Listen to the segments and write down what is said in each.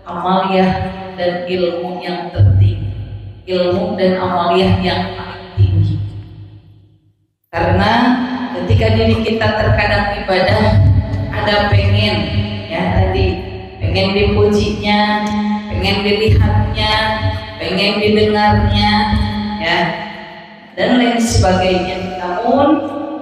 amaliyah dan ilmu yang tertinggi, ilmu dan amaliyah yang paling tinggi. Karena ketika diri kita terkadang ibadah ada pengen, ya tadi pengen dipujinya, pengen dilihatnya, pengen didengarnya, ya dan lain sebagainya. Namun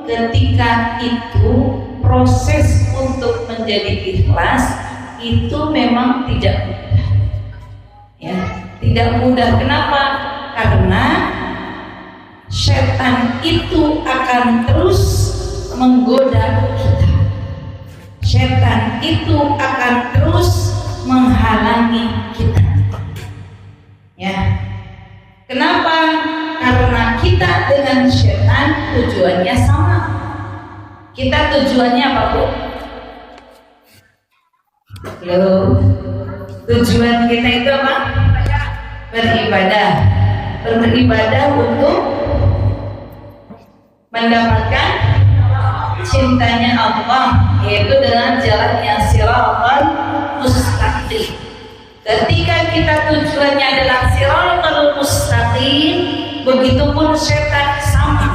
ketika itu proses untuk menjadi ikhlas itu memang tidak mudah, ya tidak mudah. Kenapa? Karena setan itu akan terus menggoda kita. Setan itu akan terus menghalangi kita. Ya. Kenapa? Karena kita dengan setan tujuannya sama. Kita tujuannya apa, Bu? Halo. Tujuan kita itu apa? Beribadah. Beribadah untuk mendapatkan cintanya Allah, yaitu dengan jalan yang siratal mustaqim. Ketika kita tujuannya adalah siratal mustaqim, begitupun setan sama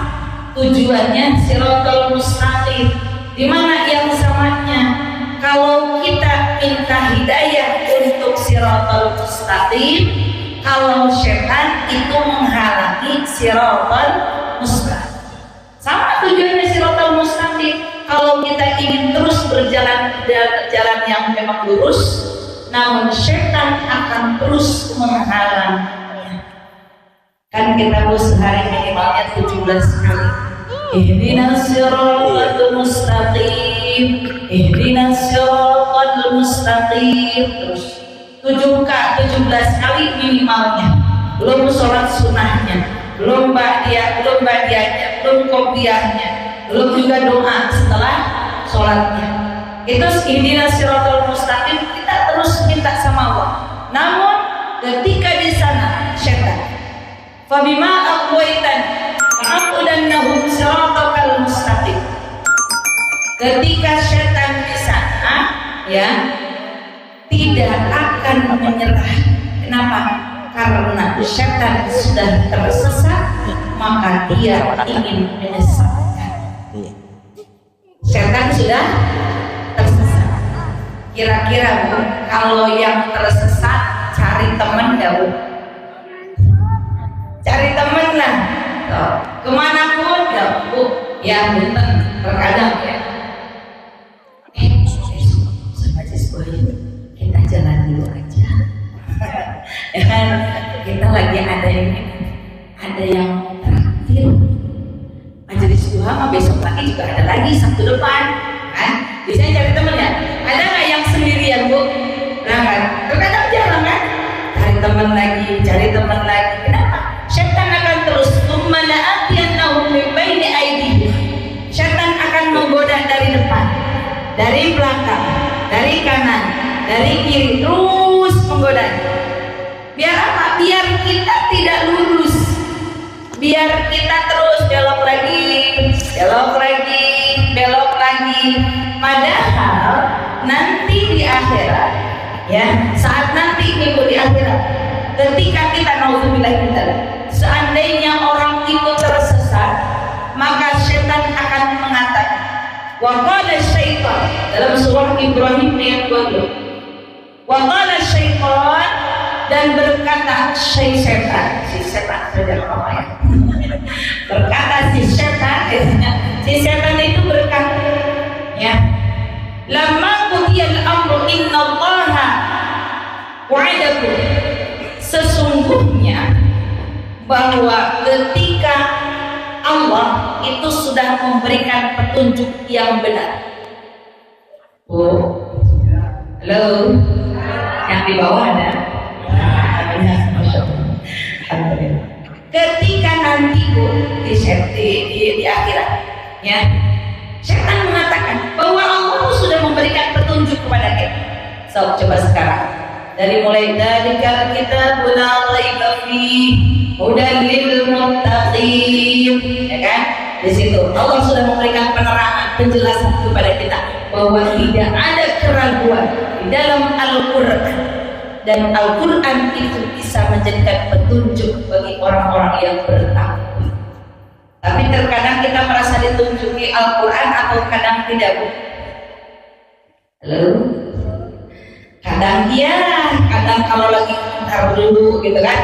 tujuannya siratal mustaqim. Di mana yang samanya? Kalau kita minta hidayah untuk siratal mustaqim, kalau setan itu menghalangi siratal mustaqim. Sama tujuannya siratal mustaqim. Kalau kita ingin terus berjalan jalan yang memang lurus, namun setan akan terus menghalangnya. Kan kita sehari minimalnya 17 kali. Ihdinas siratal mustaqim, ihdinas siratal mustaqim, terus 17 kali minimalnya. Belum sholat sunnahnya, belum ba'diyahnya, belum qobliyahnya, belum juga doa setelah sholatnya. Itu ihdinas siratal mustaqim, kita terus minta sama Allah. Namun ketika di sana setan, fabima aqwaitan fa'aqudannahum siratal mustaqim. Ketika setan di sana, ya tidak akan menyerah. Kenapa? Karena setan sudah tersesat, maka dia ingin menyesatkan. Setan sudah tersesat. Kira-kira, Bu, kalau yang tersesat cari teman nggak, Bu? Cari teman lah. Kemana pun ya, Bu, ya bunten terkadang ya. Sama kita jalan dulu aja. Ya kan, kita lagi ada yang terakhir majelis duha, mah besok lagi juga ada lagi Sabtu depan kan. Biasanya cari temen ya, ada nggak yang sendirian, Bu? Nah kan, terkadang jarang kan, cari temen lagi. Kenapa? Setan akan terus tumala'atiyannahum min baini aydihim. Setan akan menggoda dari depan, dari belakang, dari kanan, dari kiri, terus menggoda. Biar apa? Biar kita tidak lurus, biar kita terus belok lagi. Padahal nanti di akhirat, ya saat nanti minggu di akhirat, ketika kita naudzubillah, seandainya orang itu tersesat, maka setan akan mengatakan, wa qala syaitan, dalam surah Ibrahim ayat 20, wa qala syaitan, dan berkata si setan saja apa ya? Berkata si setan itu berkata, ya, lamma qudiyal amru innallaha wa'adakum, sesungguhnya bahwa ketika Allah itu sudah memberikan petunjuk yang benar. Oh, halo, yang di bawah ada. Ketika nanti, Bu, di akhirat, ya, setan mengatakan bahwa Allah sudah memberikan petunjuk kepada kita. So, coba sekarang dari mulai dzalikal kitabun la raiba fihi hudan lil muttaqin, ya kan? Di situ Allah sudah memberikan penerangan, penjelasan kepada kita bahwa tidak ada keraguan di dalam Al-Qur'an. dan Al-Quran itu bisa menjadikan petunjuk bagi orang-orang yang bertakwa. Tapi terkadang kita merasa ditunjuki Al-Quran atau kadang tidak, Bu? Halo? Kadang iya, kadang kalau lagi ntar dulu gitu kan.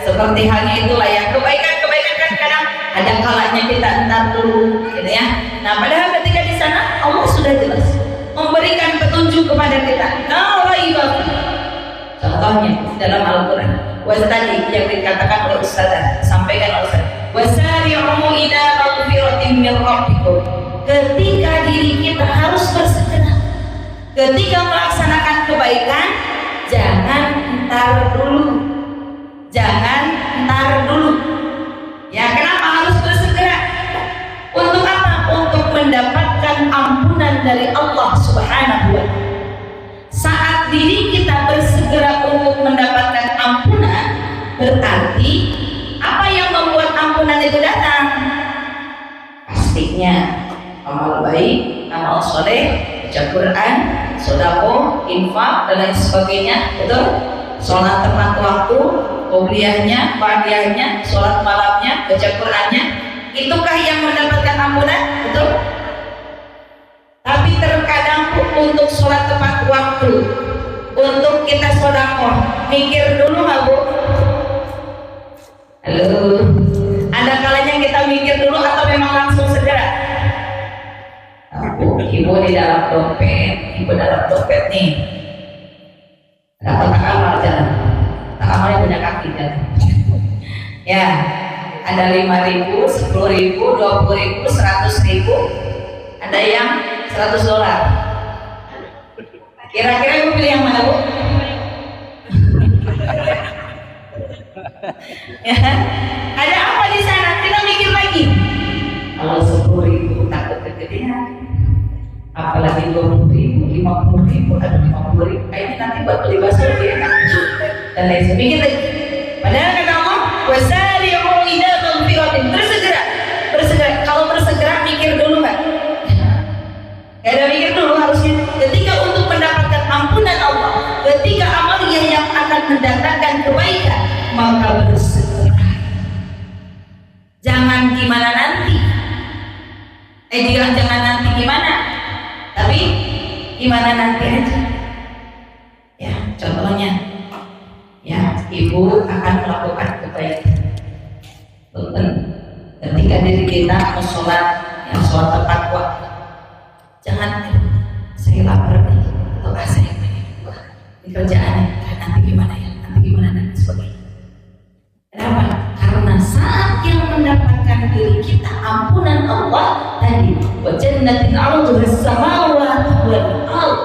Seperti halnya itulah ya, kebaikan kan kadang ada kalanya kita ntar dulu gitu ya. Nah padahal ketika di sana Allah sudah jelas memberikan petunjuk kepada kita. Nah, contohnya dalam Al-Quran, tadi yang dikatakan oleh Ustazah, sampaikan oleh Ustazah, wasari'u ila maghfiratin min rabbikum. Ketika diri kita harus bersegera, ketika melaksanakan kebaikan, jangan ntar dulu, ya. Kenapa harus bersegera? Untuk apa? Untuk mendapatkan ampunan dari Allah Subhanahu wa Ta'ala. Saat diri kita bersegera untuk mendapatkan ampunan, berarti apa yang membuat ampunan itu datang? Pastinya amal baik, amal soleh, baca Quran, sedekah, infak dan lain sebagainya. Betul? Sholat tepat waktu, qobliyahnya, ba'diyahnya, sholat malamnya, baca Qurannya, itukah yang mendapatkan ampunan? Betul? Tapi terkadang untuk sholat tepat waktu, untuk kita sedekah, mikir dulu nggak, Bu? Halo, ada kalanya kita mikir dulu atau memang langsung segera? Ibu di dalam dompet nih. Dapat tak amal jalan, tak amalnya punya kaki jalan. Ya, ada 5.000, 10.000, 20.000, 100.000, ada yang $100. Kira-kira ibu pilih yang mana, Bu? Ya, ada apa di sana? Kita mikir lagi. Kalau 10.000 takut kegedean, apalagi 20.000, 50.000, ada 50.000. Kayaknya nanti buat beli bakso lebih enak. Dan lain sebagainya. Padahal kata Allah, wasari'u ila maghfiratin. Bersegera. Kalau bersegera mikir dulu, Mbak. Gak ada mikir dulu harusnya. Ketika untuk mendapatkan ampunan Allah, ketika amalnya yang akan mendatangkan kebaikan, maka bersegera. Jangan gimana nanti. Jangan nanti gimana. Tapi gimana nanti aja. Ya, contohnya, ya, ibu akan melakukan kebaikan. Betul. Ketika diri kita mau sholat, ya sholat tepat waktu. Jangan, saya lapar nih, atau saya pengen buat di kerjaannya, nanti gimana ya, dan sebagainya. Kenapa? Karena saat yang mendapatkan diri kita ampunan Allah tadi, wa jannatin 'arduha as-samawati wal ardh.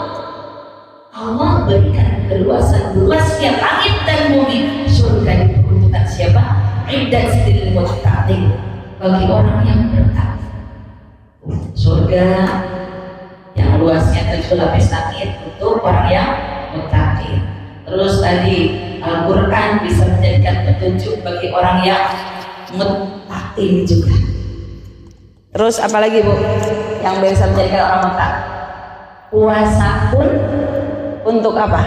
Allah berikan keluasan luasnya langit dan bumi. Surga diperuntukkan siapa? Iddat lil muttaqin, bagi orang yang bertakwa. Surga yang luasnya 7 lapis langit untuk orang yang muttaqin. Terus tadi Al-Quran bisa menjadikan petunjuk bagi orang yang muttaqin juga. Terus apalagi, Bu, yang bisa menjadikan orang muttaqin? Puasa pun untuk apa?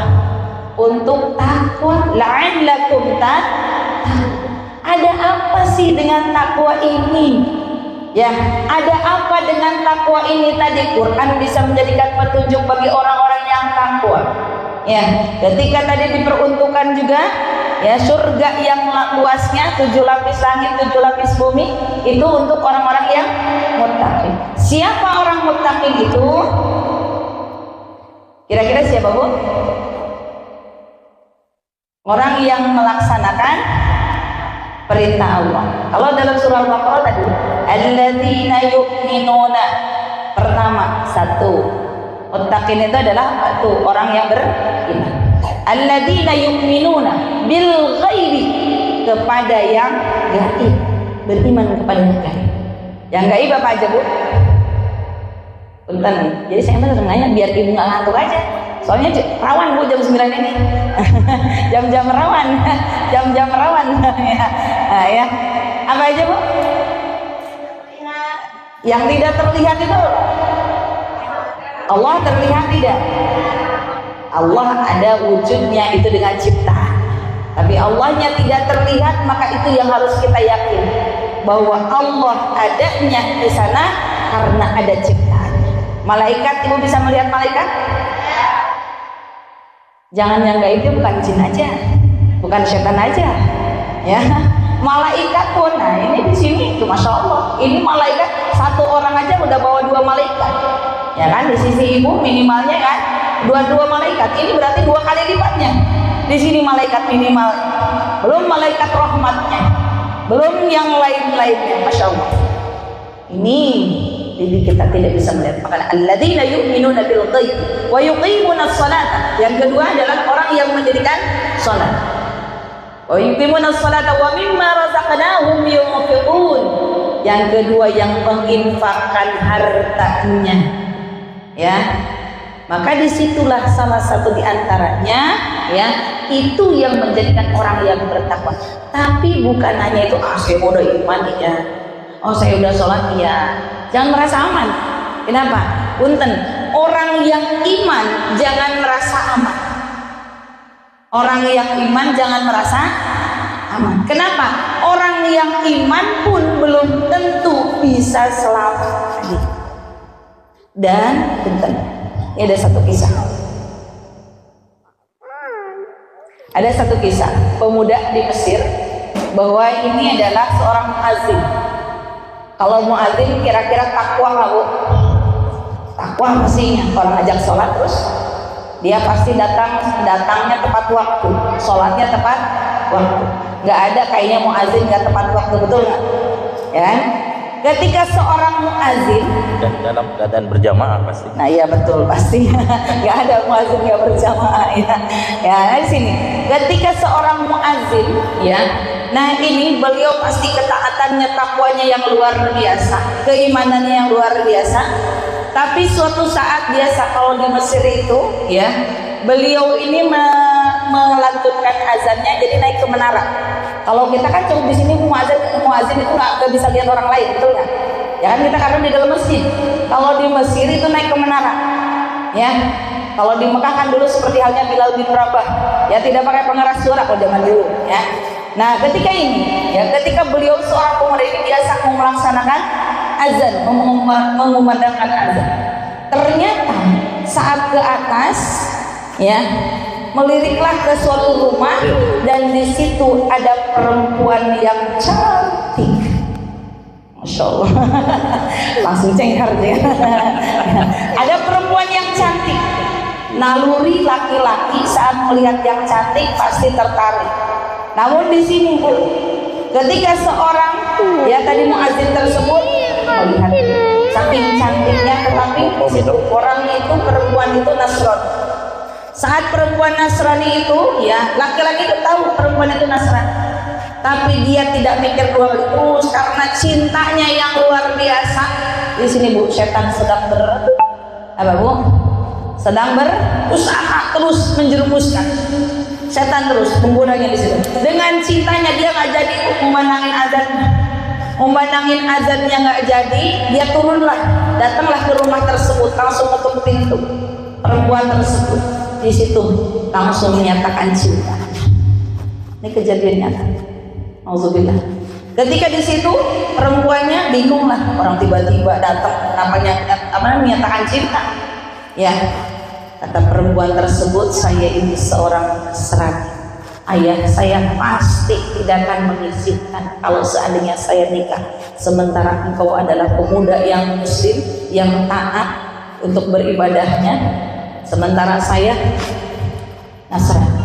Untuk takwa. La'allakum tattaqun. Ada apa sih dengan takwa ini? Ya, ada apa dengan takwa ini tadi? Quran bisa menjadikan petunjuk bagi orang-orang yang takwa. Ya, ketika tadi diperuntukkan juga, ya, surga yang luasnya 7 lapis langit, 7 lapis bumi, itu untuk orang-orang yang muttaqin. Siapa orang muttaqin itu? Kira-kira siapa, Bu? Orang yang melaksanakan perintah Allah. Kalau dalam surah Al-Baqarah tadi, alladzina yu'minuna, pertama, satu, muttaqin itu adalah satu orang yang beriman. Alladzina yu'minuna bil ghaibi, kepada yang gaib, beriman kepada yang gaib. Yang gaib apa aja, Bu? Punten. Jadi saya mau nanya biar ibu nggak ngantuk aja. Soalnya rawan, Bu, jam 9 ini. Jam-jam rawan. Jam-jam rawan. Ya. Apa aja, Bu? Yang tidak terlihat itu Allah terlihat tidak? Allah ada wujudnya itu dengan ciptaan, tapi Allahnya tidak terlihat, maka itu yang harus kita yakin bahwa Allah adanya di sana karena ada ciptaan. Malaikat, ibu bisa melihat malaikat? Jangan yang gaib itu bukan jin aja, bukan setan aja, ya. Malaikat pun, nah ini di sini tuh masya Allah, ini malaikat satu orang aja udah bawa 2 malaikat, ya kan? Di sisi ibu minimalnya kan 2 malaikat, ini berarti 2 kali lipatnya. Di sini malaikat minimal, belum malaikat rahmatnya, belum yang lain-lainnya, masya Allah. Ini jadi kita tidak bisa melihat. Maka alladzina yu'minuna bil ghaib wa yuqimunas salata. Yang kedua adalah orang yang mendirikan salat. Wa yuqimunas salata wa mimma razaqnahum yunfiqun. Yang kedua yang menginfakkan hartanya. Ya. Maka disitulah salah satu diantaranya, ya, itu yang menjadikan orang yang bertakwa. Tapi bukan hanya itu, saya udah iman ya, oh saya udah sholat ya. Jangan merasa aman. Kenapa? Punten, orang yang iman jangan merasa aman. Orang yang iman jangan merasa aman. Kenapa? Orang yang iman pun belum tentu bisa selamat. Dan punten, ini ada satu kisah. Ada satu kisah pemuda di Mesir, bahwa ini adalah seorang muazzin. Kalau muazzin kira-kira takwa nggak bu? Takwa mestinya. Orang ajak sholat terus dia pasti datangnya tepat waktu, sholatnya tepat waktu. Nggak ada kayaknya muazzin nggak tepat waktu, betul nggak? Ya. Ketika seorang muazzin dan dalam keadaan berjamaah pasti. Nah iya betul pasti. Nggak ada muazzin nggak berjamaah ya. Ya di sini. Ketika seorang muazzin ya, nah ini beliau pasti ketaatannya, takwanya yang luar biasa, keimanannya yang luar biasa. Tapi suatu saat biasa kalau di Mesir itu ya, beliau ini melantunkan azannya jadi naik ke menara. Kalau kita kan cuma di sini muazin itu nggak bisa lihat orang lain, betul nggak? Ya kan kita karena di dalam masjid. Kalau di Mesir itu naik ke menara, ya. Kalau di Mekah kan dulu seperti halnya Bilal bin Rabah, ya tidak pakai pengeras suara kalau zaman dulu, ya. Nah ketika ini, ya ketika beliau seorang pemuda ini biasa melaksanakan azan, mengumandangkan azan. Ternyata saat ke atas, ya. Meliriklah ke suatu rumah dan di situ ada perempuan yang cantik, masya Allah. Langsung cengkar dia. Ada perempuan yang cantik. Naluri laki-laki saat melihat yang cantik pasti tertarik. Namun di sini bu, ketika seorang ya tadi muazzin tersebut melihat saking cantiknya, tetapi orang itu perempuan itu Nasrani. Saat perempuan Nasrani itu, ya laki-laki itu tahu perempuan itu Nasrani, tapi dia tidak mikir dua kali terus karena cintanya yang luar biasa. Di sini bu, setan sedang sedang berusaha terus menjerumuskan. Setan terus menggodanya di situ. Dengan cintanya dia nggak jadi memandangin azannya nggak jadi, dia turunlah, datanglah ke rumah tersebut, langsung ketuk pintu. Perempuan tersebut di situ langsung menyatakan cinta. Ini kejadian nyata. Auzubillah. Ketika di situ perempuannya bingung lah, orang tiba-tiba datang menyatakan cinta. Ya, kata perempuan tersebut, saya ini seorang Nasrani. Ayah saya pasti tidak akan mengizinkan kalau seandainya saya nikah. Sementara engkau adalah pemuda yang muslim, yang taat untuk beribadahnya. Sementara saya Nasrani.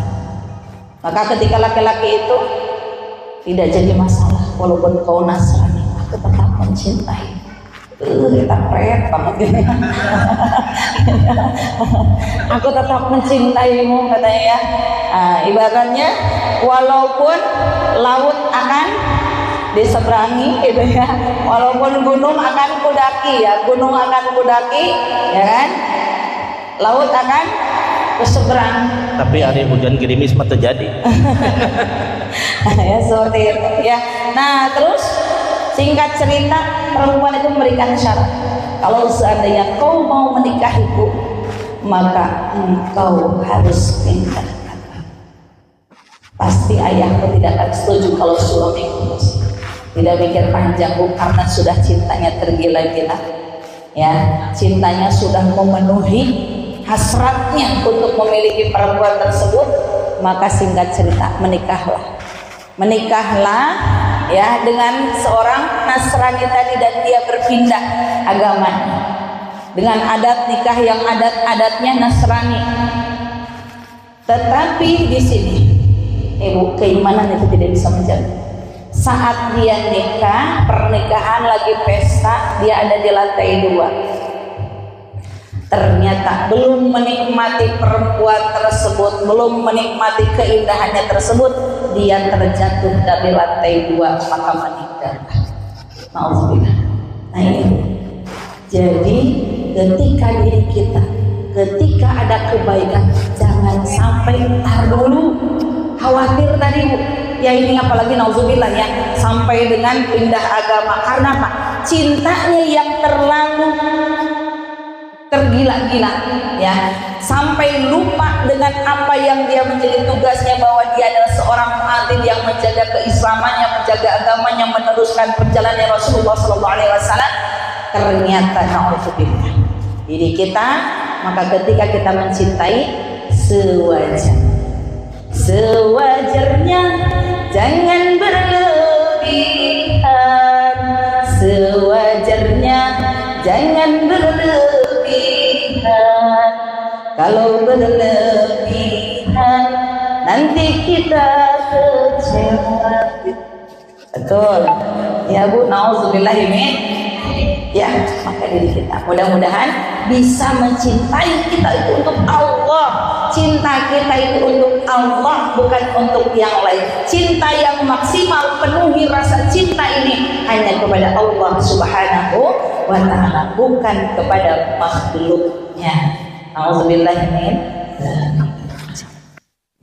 Maka ketika laki-laki itu tidak jadi masalah, walaupun kau Nasrani, aku tetap mencintai. Kita pret banget gitu. Aku tetap mencintaimu katanya ya. Nah, ibaratnya walaupun laut akan diseberangi gitu ya, walaupun gunung akan kudaki ya, ya kan, laut akan keseberang. Tapi ada hujan gerimis mah terjadi. Ya seperti itu ya. Nah terus singkat cerita, perempuan itu memberikan syarat, kalau seandainya kau mau menikahiku, maka engkau harus pintar kata. Pasti ayahmu tidak akan setuju kalau suamiku tidak mikir panjang, Bu, karena sudah cintanya tergila-gila, ya, cintanya sudah memenuhi hasratnya untuk memiliki perempuan tersebut. Maka singkat cerita, menikahlah ya dengan seorang Nasrani tadi, dan dia berpindah agamanya dengan adat nikah yang adatnya Nasrani. Tetapi di sini ibu, keimanan itu tidak bisa menjaga. Saat dia nikah, pernikahan lagi pesta, dia ada di lantai 2. Ternyata belum menikmati perempuan tersebut, belum menikmati keindahannya tersebut, dia terjatuh dari lantai 2, maka meninggal. Ma'azubillah. Nah ini, jadi ketika diri kita, ketika ada kebaikan, jangan sampai tar dulu, khawatir tadi, Bu. Ya ini apalagi nauzubillah ya, sampai dengan pindah agama. Karena apa? Cintanya yang terlalu tergila-gila, ya, sampai lupa dengan apa yang dia menjadi tugasnya, bahwa dia adalah seorang muadzin yang menjaga keislamannya, menjaga agamanya, meneruskan perjalanan Rasulullah SAW. Ternyata nauzubillah diri kita. Maka ketika kita mencintai, sewajarnya, jangan berlebihan, sewajarnya, jangan berlebihan. Kalau berlebihan nanti kita kecewa. Betul ya, Bu. Nauzubillah min. Ya, maka diri kita mudah-mudahan bisa mencintai kita itu untuk Allah. Cinta kita itu untuk Allah, bukan untuk yang lain. Cinta yang maksimal, penuhi rasa cinta ini hanya kepada Allah Subhanahu wa ta'ala, bukan kepada makhluknya. Alhamdulillah.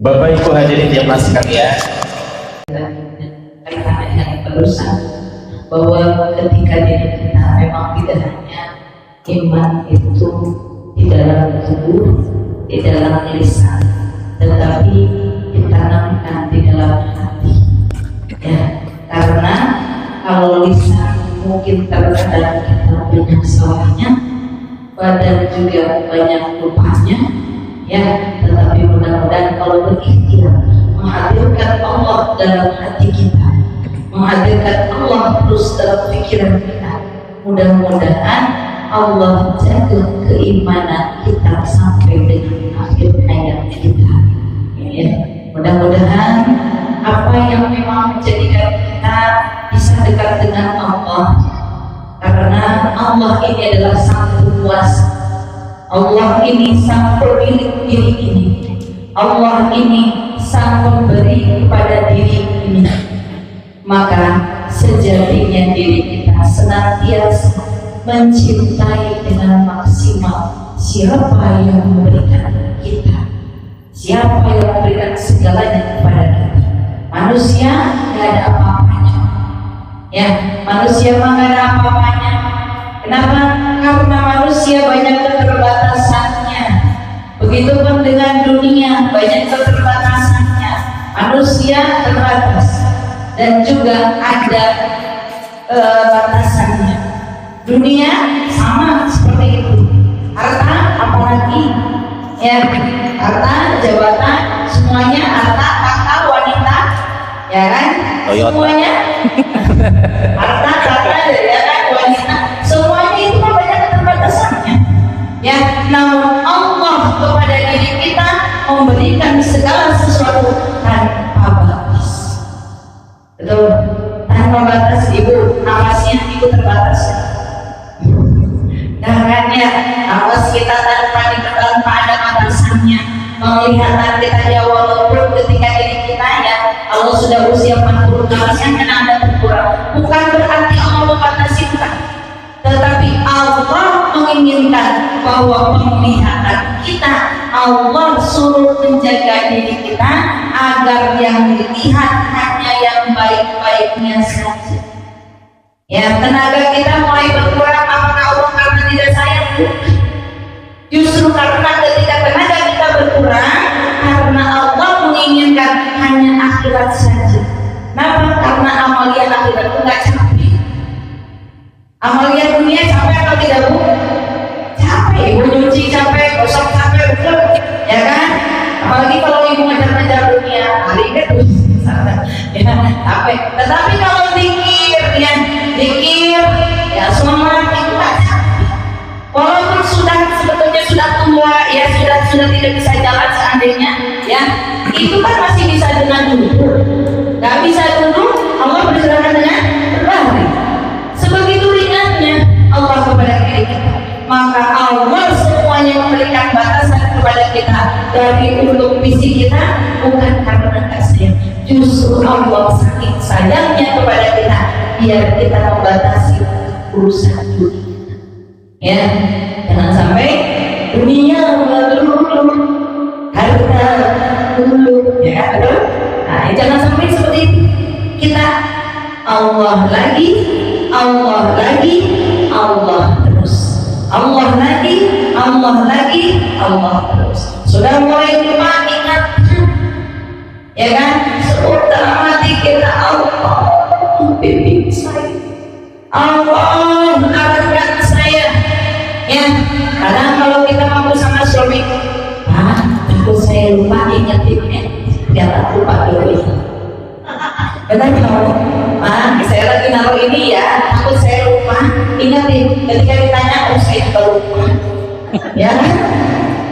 Bapak Ibu hadirin yang sekalian, kita hanya berusaha bahwa ketika diri kita memang tidak hanya iman itu di dalam tubuh, di dalam lisan, tetapi ditanamkan di dalam hati, ya. Karena kalau lisan mungkin terkadang kita banyak salahnya, badan juga banyak lupanya, ya. Tetapi mudah-mudahan kalau berikhtiar menghadirkan Allah dalam hati kita, menghadirkan Allah terus dalam pikiran kita, mudah-mudahan Allah jaga keimanan kita sampai dengan akhir hayat kita, ya. Mudah-mudahan apa yang memang menjadikan kita bisa dekat dengan Allah, karena Allah ini adalah sang penguasa, Allah ini sang pemilik diri ini, Allah ini sang pemberi kepada diri ini. Maka sejatinya diri kita senantiasa mencintai dengan maksimal siapa yang memberikan kita, siapa yang memberikan segalanya kepada kita. Manusia tidak ada apa-apanya, ya, manusia mah tidak ada apa-apanya. Kenapa? Karena manusia banyak keterbatasannya. Begitupun dengan dunia, banyak keterbatasannya. Manusia terbatas dan juga ada batasannya. Dunia sama seperti itu. Harta apalagi, ya, harta, jabatan, semuanya, harta, tahta, wanita, ya kan? Toyota. Semuanya harta, tahta, ya kan, wanita, semuanya itu kan banyak keterbatasannya, ya. Namun Allah kepada diri kita memberikan segala sesuatu tanpa batas. Betul, tanpa batas. Ibu napasnya ibu terbatas, darahnya napas kita tanpa ada batasannya. Penglihatan kita ya, walaupun ketika diri kita, ya, Allah sudah usia 40 napasnya kan ada berkurang, bukan berarti Allah membatasi kita, tetapi Allah menginginkan bahwa penglihatan kita Allah suruh menjaga diri kita agar yang dilihat hanya yang baik-baiknya saja. Ya, tenaga kita mulai berkurang, apakah Allah karena tidak sayang? Justru karena amalia akhirat itu nggak capek. Amalia dunia capek atau tidak Bu? Capek. Ibu nyuci capek, gosok capek, betul ya kan? Apalagi kalau ibu ngejar-ngejar dunia, hari ini terus ya capek. Tetapi kalau zikir ya semangat itu nggak capek. Walaupun sebetulnya sudah tua, ya sudah tidak bisa jalan seandainya, ya itu kan masih bisa dengan duduk. Nggak bisa duduk, Allah berserahkan dengan berlari. Sebegitu ringannya Allah kepada diri kita. Maka Allah semuanya memberikan batasan kepada kita dari untuk visi kita, bukan karena kasih. Justru Allah saking sayangnya kepada kita, biar kita membatasi urusan dunia. Ya, jangan sampai dunia dulu, harta dulu, ya betul. Nah, jangan sampai seperti itu. Kita Allah lagi, Allah lagi, Allah terus. Allah lagi, Allah lagi, Allah terus. Sudah mulai lupa, ingat, ya kan? Sebentar mati kita Allah bimbing saya, Allah arahkan saya. Ya, kadang kalau kita mampu sama suami, takut saya lupa ingetin, biar lupa dulu. Benar kalau, saya lagi naruh ini ya, takut saya lupa, ingetin. Ketika ditanya, saya juga lupa. Ya,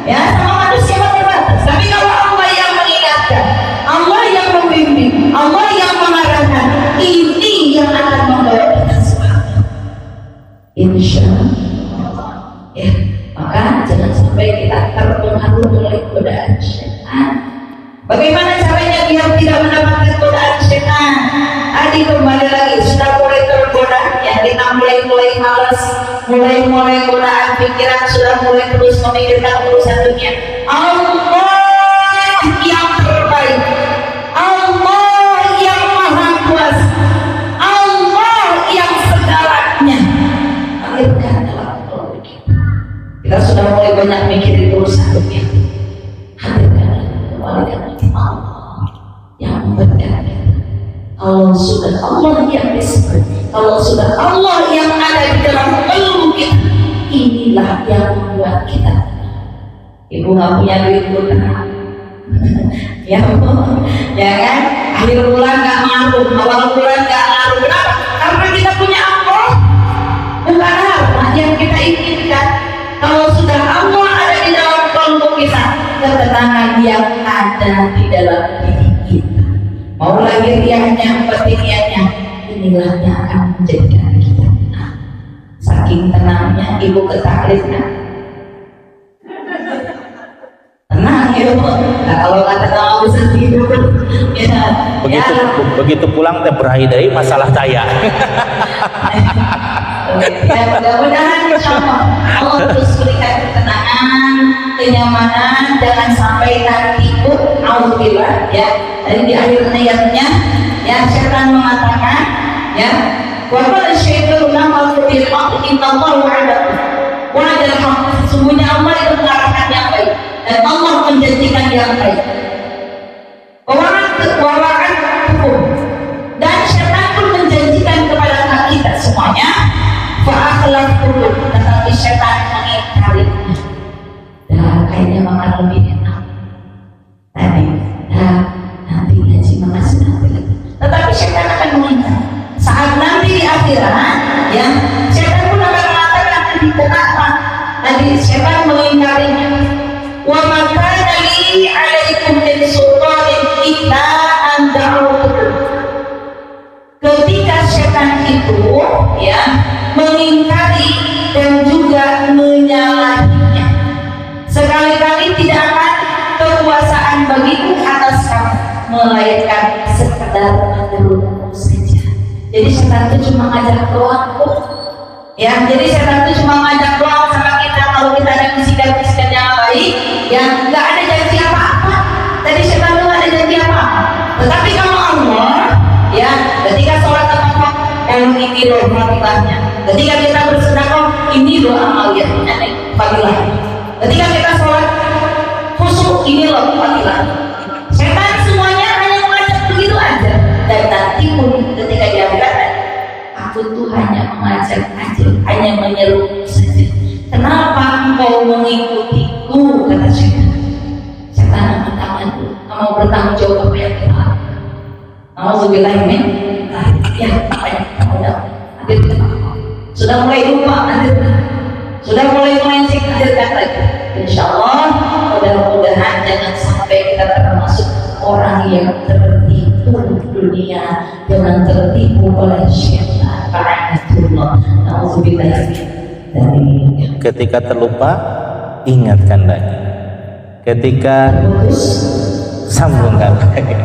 ya sama manusia terbatas. Tapi kalau Allah yang mengingatkan, Allah yang membimbing, Allah yang mengarahkan, ini yang akan membawa kita selamat. Insya Allah. Ya, maka jangan sampai kita terpengaruh oleh godaan syaitan. Bagaimana caranya biar tidak mendapatkan godaan syaitan? Tadi kembali lagi sudah mulai tergoda, ya kita mulai malas, mulai godaan pikiran, sudah mulai terus memikirkan urusan dunia. Allah yang terbaik, Allah yang maha kuasa, Allah yang segalanya. Alirkan dalam kolom kita sudah mulai banyak mikirin urusan dunia. Hadirkan kembalikan Allah yang memberikan kita. Kalau sudah Allah yang disebut, kalau sudah Allah yang ada di dalam ilmu kita, inilah yang membuat kita. Ibu nggak punya duit tenang. Ya ya kan? Akhir bulan nggak ngaruh, awal bulan nggak ngaruh. Kenapa? Karena kita punya Allah, bukan harta yang kita inginkan. Kalau sudah Allah ada di dalam kalbu kita, ketenangan yang ada di dalam diri kita, mau lahiriahnya, batiniahnya, inilah yang akan menjadikan kita tenang. Saking tenangnya ibu ke takrifnya, tenang ya Bu. Nah, kalau nggak tenang bisa tidur. Begitu pulang teh berakhir dari masalah saya. Ya, mudah-mudahan Allah terus berikan ketenangan, kenyamanan, jangan sampai nanti Bu, alhamdulillah ya. Tadi di akhir ayatnya ya syaitan mengatakan ya, wa qala syaitanu lamma bil haqq innallaha wa'ada haqq. Sesungguhnya Allah itu mengarahkan yang baik dan Allah menjanjikan yang baik. Dan syaitan pun menjanjikan kepada kita semuanya tetapi syaitan mengingkarinya. Nah, kayaknya makan lebih enak tadi. Nah, nanti ngaji mengasih nanti lagi. Tetapi syaitan akan mengingkari. Saat nanti di akhirat, ya, syaitan pun akan mengatakan kenapa? Tadi syaitan mengingkarinya. Wa makana li 'alaikum min sultanin illa an da'utukum. Ketika syaitan itu ya mengingkari dan juga menyalahinya, sekali-kali tidak akan kekuasaan bagiku atas kamu, melainkan sekedar menurutmu saja. Jadi syaitan itu cuma ngajak doang kok. Ya, jadi syaitan itu cuma ngajak doang sama kita. Kalau kita ada bisikan-bisikan yang baik, ya nggak ada janji apa-apa. Tadi syaitan itu nggak ada janji apa-apa. Tetapi kalau Allah, ya, ketika sholat tepat waktu, ini loh fadilahnya. Ketika kita bersedekah, ini loh amaliyahnya, fadilahnya. Ketika kita sholat khusyuk, ini loh fadilahnya. Setan semuanya hanya mengajak begitu aja. Dan nanti pun ketika dia aku tuh hanya mengajak aja, hanya menyeru saja. Kenapa engkau mengikutiku, kata setan. Setan angkat tanganku, kamu bertanggung jawab apa yang kita lakukan. Nauzubillah min ya, apa yang kamu lakukan. Hadirkan aku. Sudah mulai lupa, hadirkan. Sudah mulai melenceng, hadirkan lagi. Insya Allah, mudah-mudahan jangan sampai kita termasuk orang yang tertipu dunia dengan tertipu oleh syaitan. La'natullah. Nauzubillah dari Ketika terlupa, ingatkan lagi. Ketika putus, sambungkan lagi.